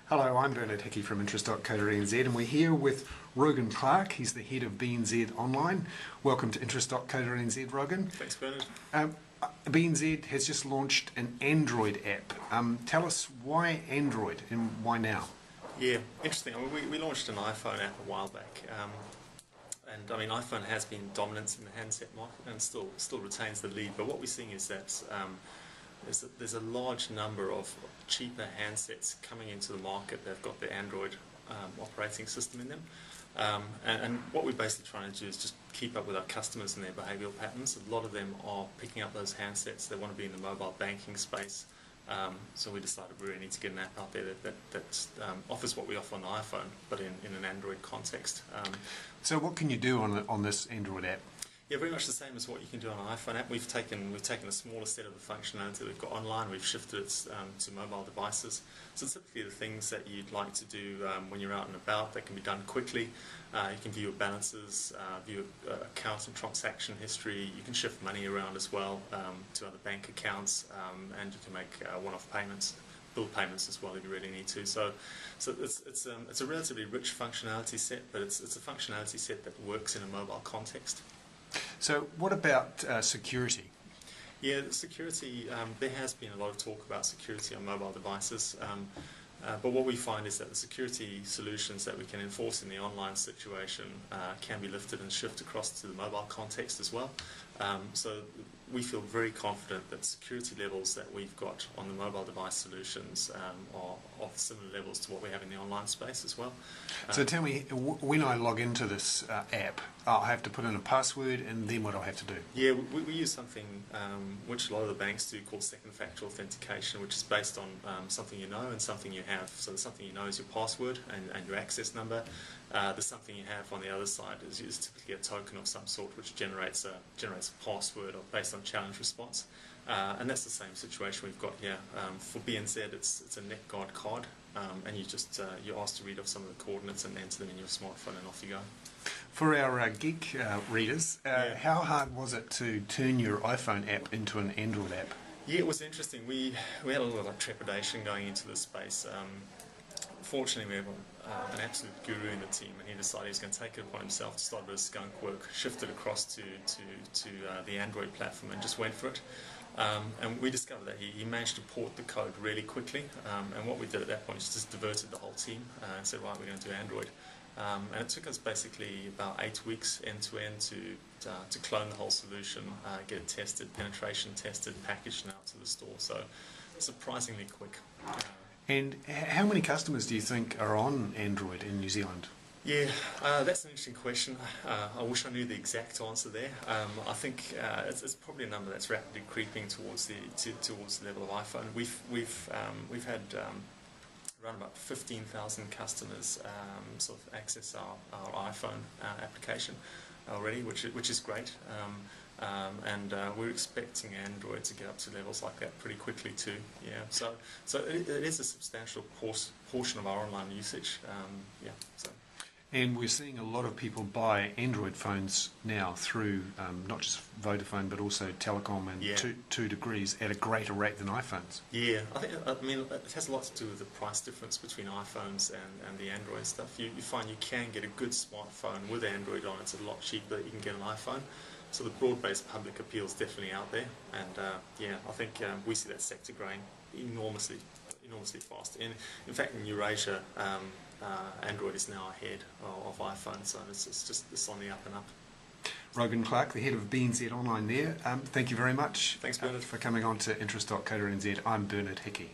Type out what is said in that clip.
Hello, I'm BNZ Hickey from Interest.co.nz and we're here with Rogan Clarke. He's the head of BNZ Online. Welcome to Interest.co.nz, Rogan. Thanks, Bernard. BNZ has just launched an Android app. Tell us why Android and why now? Yeah, interesting. I mean, we launched an iPhone app a while back. And I mean, iPhone has been dominant in the handset market and still retains the lead. But what we're seeing is that there's a large number of cheaper handsets coming into the market that have got the Android operating system in them. And what we're basically trying to do is just keep up with our customers and their behavioural patterns. A lot of them are picking up those handsets. They want to be in the mobile banking space. So we decided we really need to get an app out there that offers what we offer on the iPhone, but in an Android context. So what can you do on this Android app? Yeah, very much the same as what you can do on an iPhone app. We've taken a smaller set of the functionality that we've got online. We've shifted it to mobile devices. So typically the things that you'd like to do when you're out and about, that can be done quickly. You can view your balances, view account and transaction history. You can shift money around as well to other bank accounts, and you can make one-off payments, bill payments as well if you really need to. So it's a relatively rich functionality set, but it's a functionality set that works in a mobile context. So what about security? Yeah, security, there has been a lot of talk about security on mobile devices, but what we find is that the security solutions that we can enforce in the online situation can be lifted and shifted across to the mobile context as well. So we feel very confident that security levels that we've got on the mobile device solutions are of similar levels to what we have in the online space as well. So tell me, when I log into this app, I'll have to put in a password and then what do I have to do? Yeah, we use something which a lot of the banks do called second factor authentication, which is based on something you know and something you have. So something you know is your password and your access number. There's something you have on the other side is typically a token of some sort which generates a password based on challenge response. And that's the same situation we've got here. For BNZ, it's a NetGuard card, and you're asked to read off some of the coordinates and enter them in your smartphone, and off you go. For our geek readers, how hard was it to turn your iPhone app into an Android app? Yeah, it was interesting. We had a lot of trepidation going into this space. Fortunately, we have an absolute guru in the team, and he decided he was going to take it upon himself to start a bit of skunk work, shift it across to the Android platform, and just went for it. And we discovered that he managed to port the code really quickly, and what we did at that point is just diverted the whole team and said, right, we're going to do Android. And it took us basically about 8 weeks end to end to clone the whole solution, get it tested, penetration tested, packaged and out to the store. So surprisingly quick. And how many customers do you think are on Android in New Zealand? Yeah, that's an interesting question. I wish I knew the exact answer there. I think it's probably a number that's rapidly creeping towards the level of iPhone. We've had around about 15,000 customers sort of access our iPhone application already, which is great. And we're expecting Android to get up to levels like that pretty quickly too. Yeah, so it is a substantial portion of our online usage. Yeah. So. And we're seeing a lot of people buy Android phones now through not just Vodafone but also Telecom and two degrees at a greater rate than iPhones. Yeah, I mean it has a lot to do with the price difference between iPhones and the Android stuff. You find you can get a good smartphone with Android on. It's a lot cheaper than you can get an iPhone. So the broad-based public appeal is definitely out there, and yeah, I think we see that sector growing enormously fast. In fact, in Eurasia, Android is now ahead of iPhone, so it's on the up and up. Rogan Clarke, the head of BNZ Online there. Thank you very much. Thanks, Bernard. For coming on to Interest.co.nz. I'm BNZ Hickey.